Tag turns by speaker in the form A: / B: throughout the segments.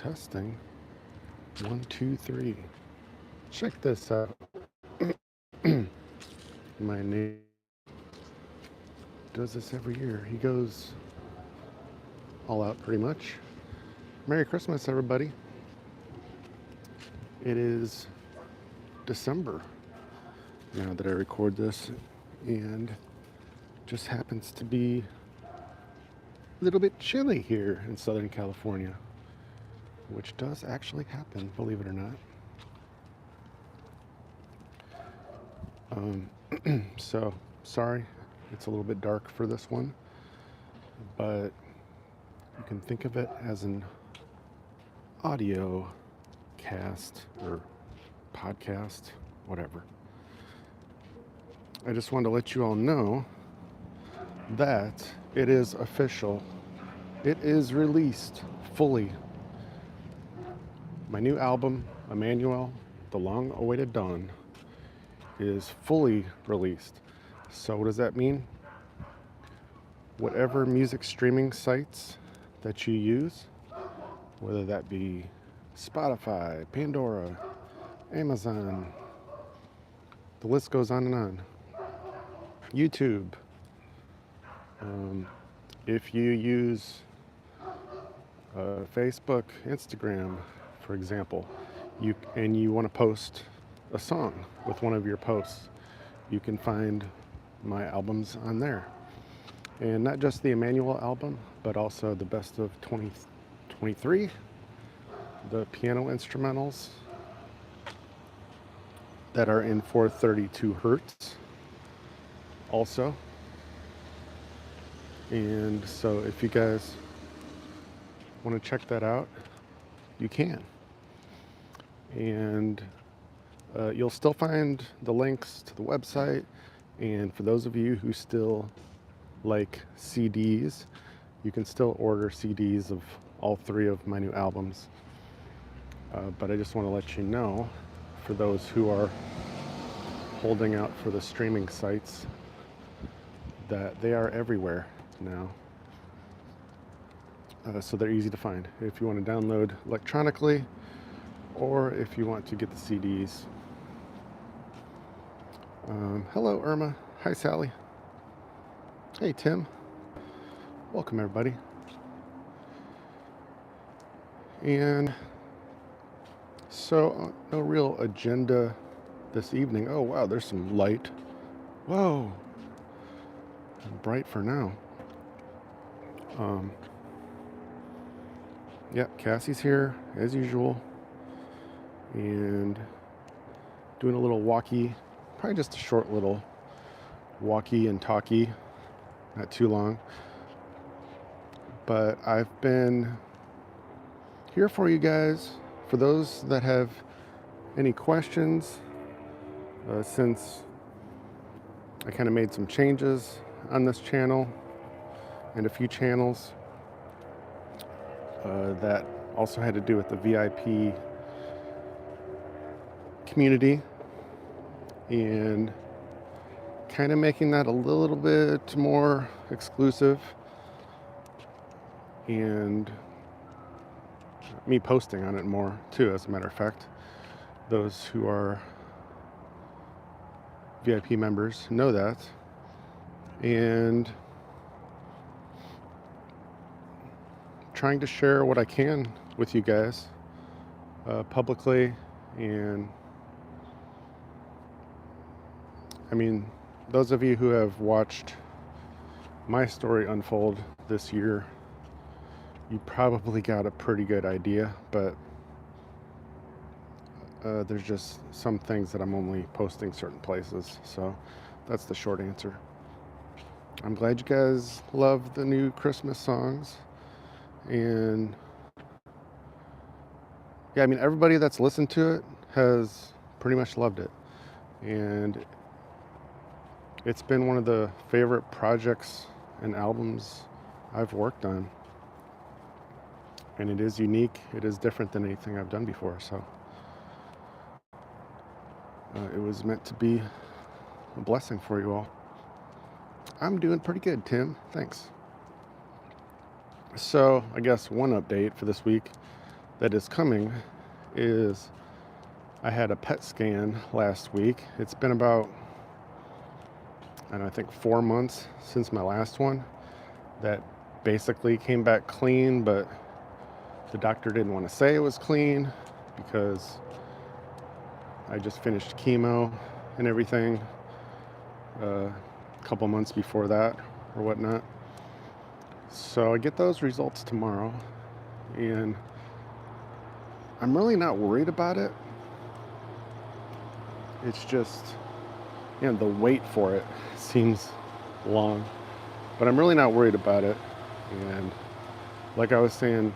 A: Testing. 1, 2, 3. Check this out. My neighbor does this every year. He goes all out pretty much. Merry Christmas, everybody. It is December now that I record this, and just happens to be a little bit chilly here in Southern California, which does actually happen, believe it or not. So sorry, it's a little bit dark for this one, but you can think of it as an audio cast or podcast, whatever. I just wanted to let you all know that it is official. It is released fully. My new album, Emmanuel, The Long-Awaited Dawn, is fully released. So what does that mean? Whatever music streaming sites that you use, whether that be Spotify, Pandora, Amazon, the list goes on and on. YouTube. If you use Facebook, Instagram, for example, you want to post a song with one of your posts, you can find my albums on there. And not just the Emmanuel album, but also the best of 2023, the piano instrumentals that are in 432 hertz also. And so if you guys want to check that out, you can. And you'll still find the links to the website. And for those of you who still like CDs, you can still order CDs of all three of my new albums. But I just want to let you know, for those who are holding out for the streaming sites, that they are everywhere now. So they're easy to find if you want to download electronically or if you want to get the CDs. Hello, Irma. Hi, Sally. Hey, Tim. Welcome, everybody. And so, no real agenda this evening. Oh, wow, there's some light. Whoa. Bright for now. Yep, Cassie's here, as usual. And doing a little walkie. Probably just a short little walkie and talkie, not too long. But I've been here for you guys. For those that have any questions, since I kind of made some changes on this channel and a few channels that also had to do with the VIP community, and kind of making that a little bit more exclusive, and me posting on it more too, as a matter of fact. Those who are VIP members know that. And trying to share what I can with you guys publicly. And I mean, those of you who have watched my story unfold this year, you probably got a pretty good idea, but there's just some things that I'm only posting certain places. So that's the short answer. I'm glad you guys love the new Christmas songs. And yeah, I mean, everybody that's listened to it has pretty much loved it. And it's been one of the favorite projects and albums I've worked on. And it is unique. It is different than anything I've done before. So it was meant to be a blessing for you all. I'm doing pretty good, Tim. Thanks. So I guess one update for this week. that is coming is I had a PET scan last week. It's been about, I don't know, I think 4 months since my last one. That basically came back clean, but the doctor didn't want to say it was clean because I just finished chemo and everything a couple months before that or whatnot. So I get those results tomorrow, and I'm really not worried about it. It's just, the wait for it seems long, but I'm really not worried about it. And like I was saying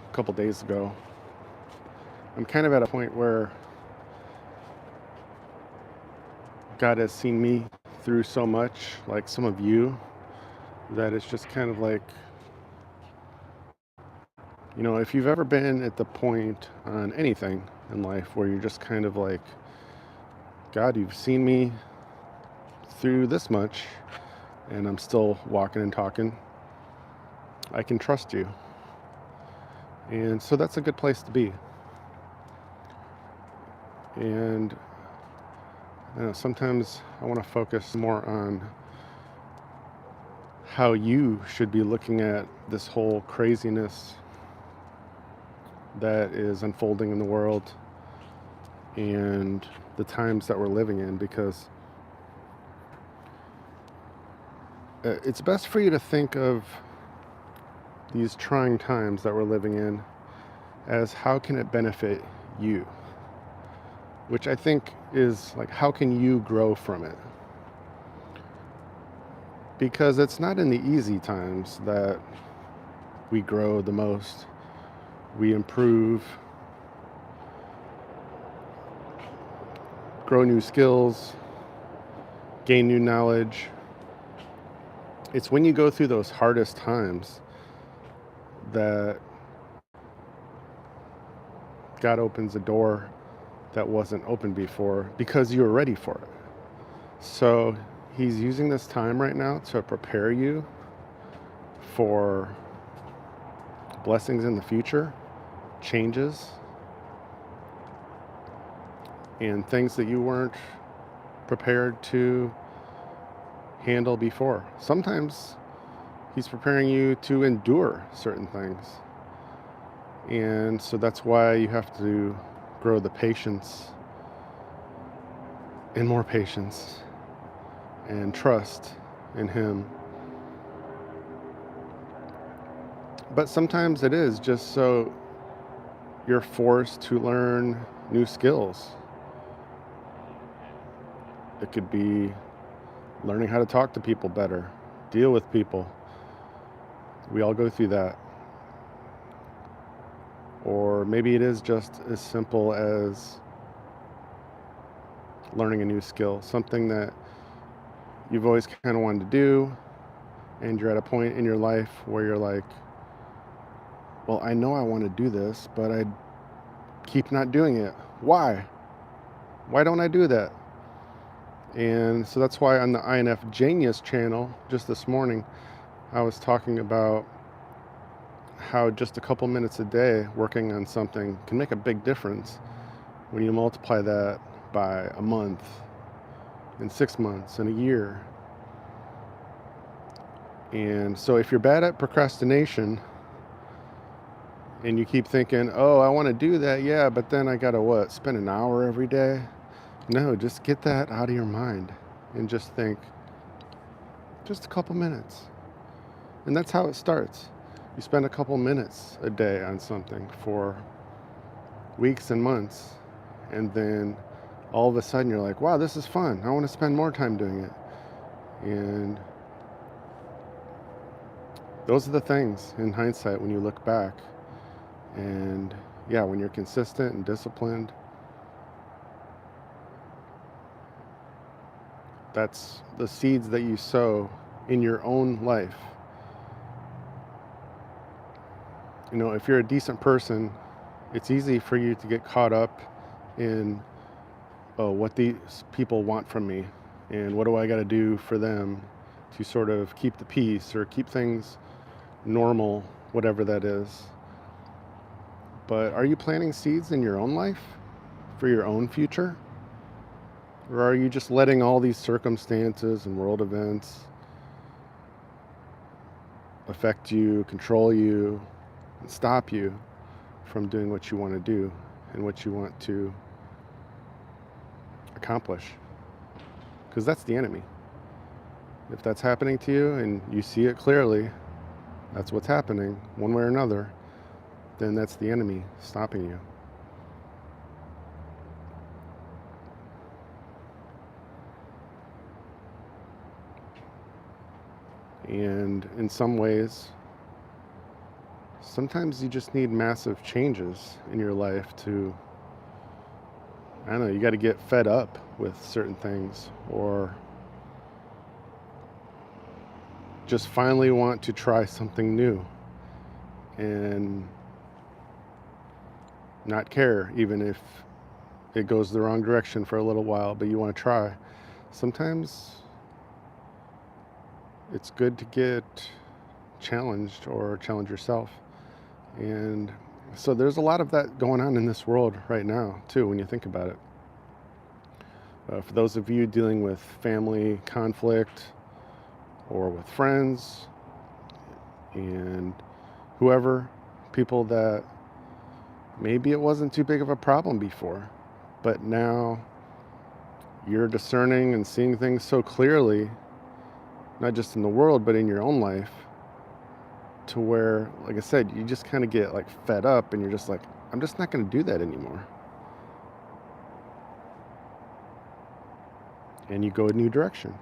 A: a couple days ago, I'm kind of at a point where God has seen me through so much, like some of you, that it's just kind of like, if you've ever been at the point on anything in life where you're just kind of like, God, you've seen me through this much and I'm still walking and talking, I can trust you. And so that's a good place to be. And sometimes I want to focus more on how you should be looking at this whole craziness that is unfolding in the world and the times that we're living in, because it's best for you to think of these trying times that we're living in as how can it benefit you, which I think is like, how can you grow from it? Because it's not in the easy times that we grow the most, we improve, grow new skills, gain new knowledge. It's when you go through those hardest times that God opens a door that wasn't open before because you were ready for it. So He's using this time right now to prepare you for blessings in the future, changes, and things that you weren't prepared to handle before. Sometimes He's preparing you to endure certain things. And so that's why you have to grow the patience and more patience and trust in Him. But sometimes it is just so you're forced to learn new skills. It could be learning how to talk to people better, deal with people. We all go through that. Or maybe it is just as simple as learning a new skill, something that you've always kind of wanted to do, and you're at a point in your life where you're like, well, I know I want to do this, but I keep not doing it. Why? Why don't I do that? And so that's why on the INFJenius channel, just this morning, I was talking about how just a couple minutes a day working on something can make a big difference when you multiply that by a month, and 6 months, and a year. And so if you're bad at procrastination and you keep thinking, oh, I want to do that, yeah, but then I gotta spend an hour every day? No, just get that out of your mind and just think just a couple minutes. And that's how it starts. You spend a couple minutes a day on something for weeks and months, and then all of a sudden you're like, wow, this is fun. I want to spend more time doing it. And those are the things in hindsight when you look back. And yeah, when you're consistent and disciplined, that's the seeds that you sow in your own life. If you're a decent person, it's easy for you to get caught up in, what these people want from me and what do I got to do for them to sort of keep the peace or keep things normal, whatever that is. But are you planting seeds in your own life for your own future? Or are you just letting all these circumstances and world events affect you, control you, and stop you from doing what you want to do and what you want to accomplish? Because that's the enemy. If that's happening to you and you see it clearly, that's what's happening one way or another, then that's the enemy stopping you. And in some ways, sometimes you just need massive changes in your life to, I don't know, you got to get fed up with certain things, or just finally want to try something new and not care even if it goes the wrong direction for a little while, but you want to try. Sometimes it's good to get challenged or challenge yourself. And so there's a lot of that going on in this world right now too, when you think about it. For those of you dealing with family conflict or with friends and whoever, people that maybe it wasn't too big of a problem before, but now you're discerning and seeing things so clearly, not just in the world, but in your own life, to where, like I said, you just kind of get like fed up and you're just like, I'm just not going to do that anymore. And you go a new direction.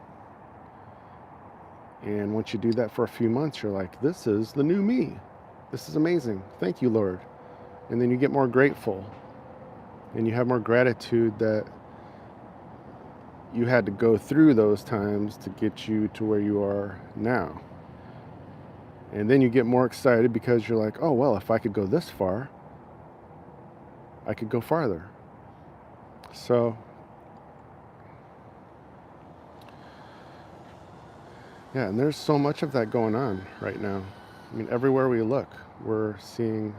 A: And once you do that for a few months, you're like, this is the new me. This is amazing. Thank you, Lord. And then you get more grateful and you have more gratitude that you had to go through those times to get you to where you are now. And then you get more excited because you're like, oh, well, if I could go this far, I could go farther. So, yeah, and there's so much of that going on right now. I mean, everywhere we look, we're seeing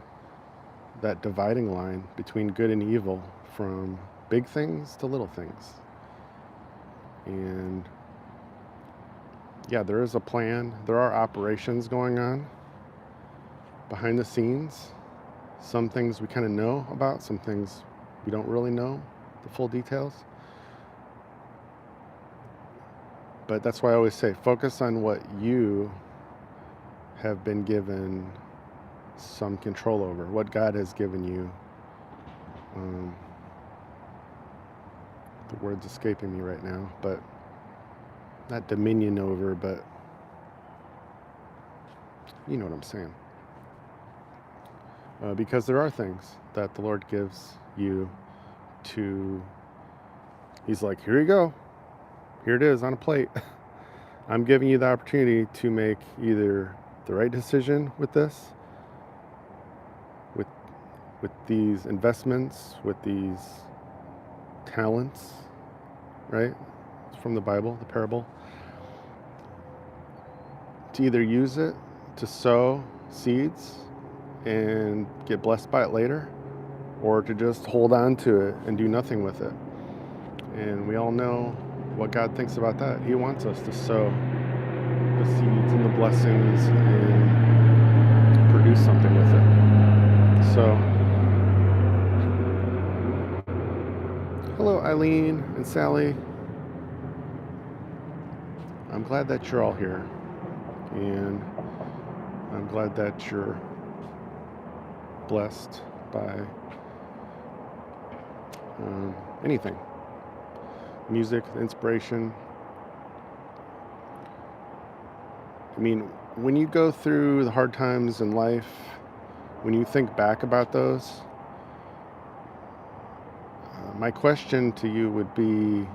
A: that dividing line between good and evil, from big things to little things. And yeah, there is a plan. There are operations going on behind the scenes. Some things we kind of know about, some things we don't really know the full details. But that's why I always say, focus on what you have been given some control over, what God has given you. The word's escaping me right now, but not dominion over, but you know what I'm saying. Because there are things that the Lord gives you to, He's like, here you go. Here it is on a plate. I'm giving you the opportunity to make either the right decision with this, with these investments, with these talents, right? It's from the Bible, the parable. To either use it to sow seeds and get blessed by it later, or to just hold on to it and do nothing with it. And we all know what God thinks about that. He wants us to sow the seeds and the blessings and produce something with it. So, hello Eileen and Sally. I'm glad that you're all here. And I'm glad that you're blessed by anything. Music, inspiration. I mean, when you go through the hard times in life, when you think back about those, my question to you would be,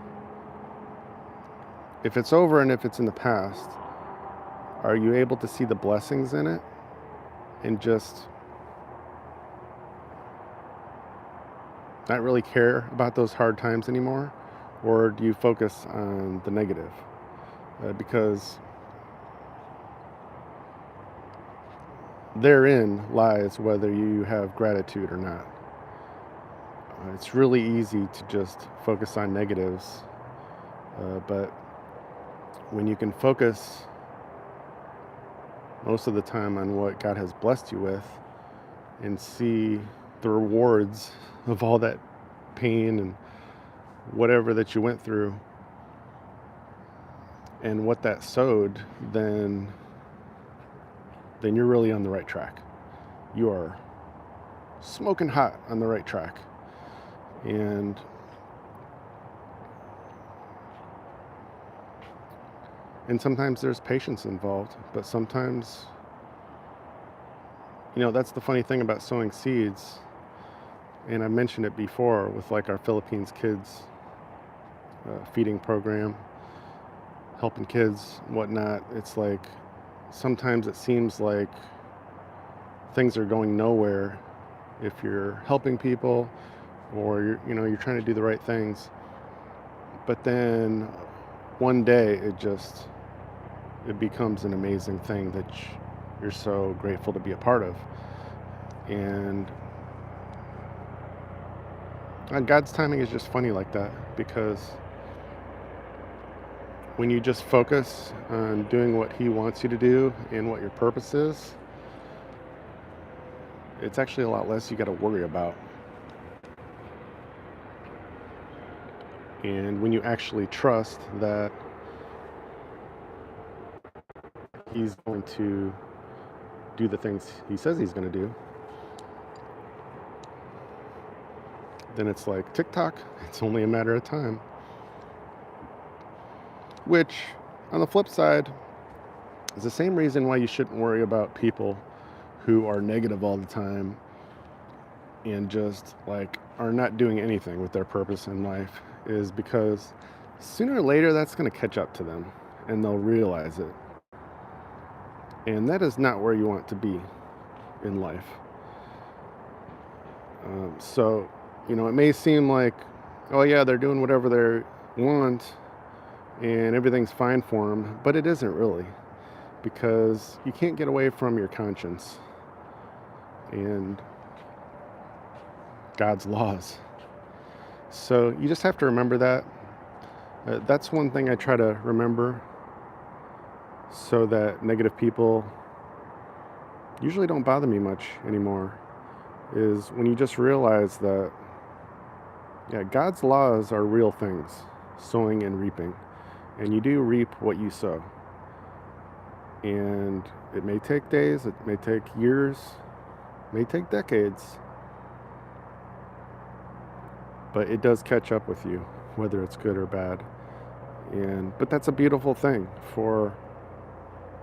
A: if it's over and if it's in the past, are you able to see the blessings in it and just not really care about those hard times anymore? Or do you focus on the negative? Because therein lies whether you have gratitude or not. It's really easy to just focus on negatives, but when you can focus most of the time on what God has blessed you with and see the rewards of all that pain and whatever that you went through and what that sowed, then you're really on the right track. You are smoking hot on the right track. And sometimes there's patience involved, but sometimes, that's the funny thing about sowing seeds. And I mentioned it before with like our Philippines kids feeding program, helping kids, whatnot. It's like sometimes it seems like things are going nowhere if you're helping people or you're trying to do the right things. But then one day it becomes an amazing thing that you're so grateful to be a part of. And God's timing is just funny like that, because when you just focus on doing what He wants you to do and what your purpose is, it's actually a lot less you got to worry about. And when you actually trust that He's going to do the things He says He's going to do, then it's like TikTok, it's only a matter of time. Which, on the flip side, is the same reason why you shouldn't worry about people who are negative all the time and just like are not doing anything with their purpose in life, is because sooner or later that's going to catch up to them and they'll realize it. And that is not where you want to be in life. So, it may seem like, oh yeah, they're doing whatever they want and everything's fine for them, but it isn't really, because you can't get away from your conscience and God's laws. So you just have to remember that. That's one thing I try to remember, so that negative people usually don't bother me much anymore, is when you just realize that, God's laws are real things, sowing and reaping. And you do reap what you sow. And it may take days, it may take years, it may take decades, but it does catch up with you, whether it's good or bad. But that's a beautiful thing for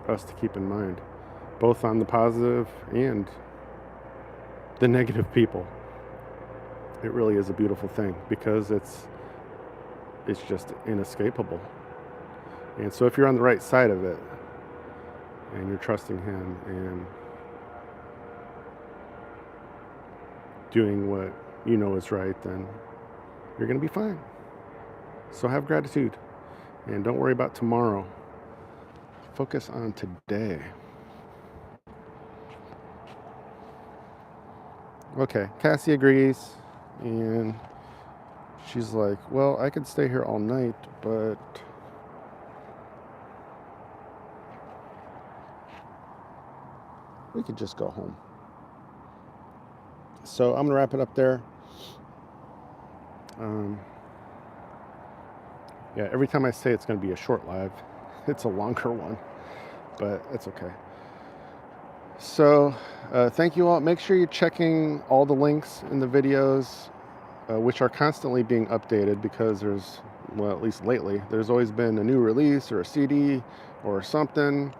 A: us to keep in mind, both on the positive and the negative people. It really is a beautiful thing, because it's just inescapable. And so if you're on the right side of it and you're trusting Him and doing what you know is right, then you're going to be fine. So have gratitude and don't worry about tomorrow. Focus on today. Okay, Cassie agrees, and she's like, well, I could stay here all night, but we could just go home. So I'm going to wrap it up there. Every time I say it's going to be a short live, it's a longer one, but it's okay. So thank you all. Make sure you're checking all the links in the videos, which are constantly being updated, because there's, well, at least lately, there's always been a new release or a CD or something.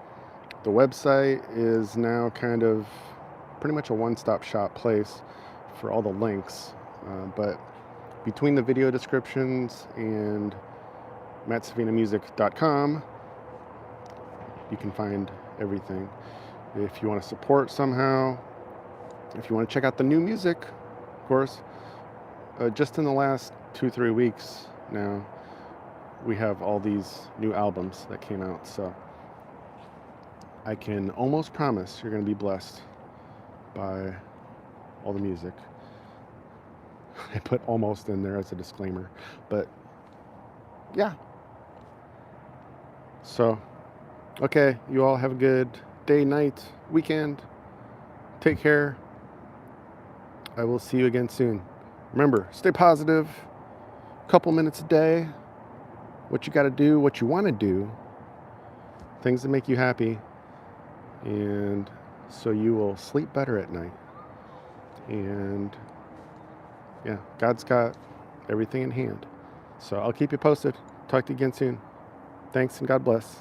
A: The website is now kind of pretty much a one-stop shop place for all the links. But between the video descriptions and MattSavinamusic.com, you can find everything. If you want to support somehow, if you want to check out the new music, of course, just in the last 2-3 weeks now, we have all these new albums that came out. So I can almost promise you're going to be blessed by all the music. I put almost in there as a disclaimer, but yeah. So, okay, you all have a good day, night, weekend. Take care. I will see you again soon. Remember, stay positive. A couple minutes a day. What you got to do, what you want to do. Things that make you happy. And so you will sleep better at night. And yeah, God's got everything in hand. So I'll keep you posted. Talk to you again soon. Thanks and God bless.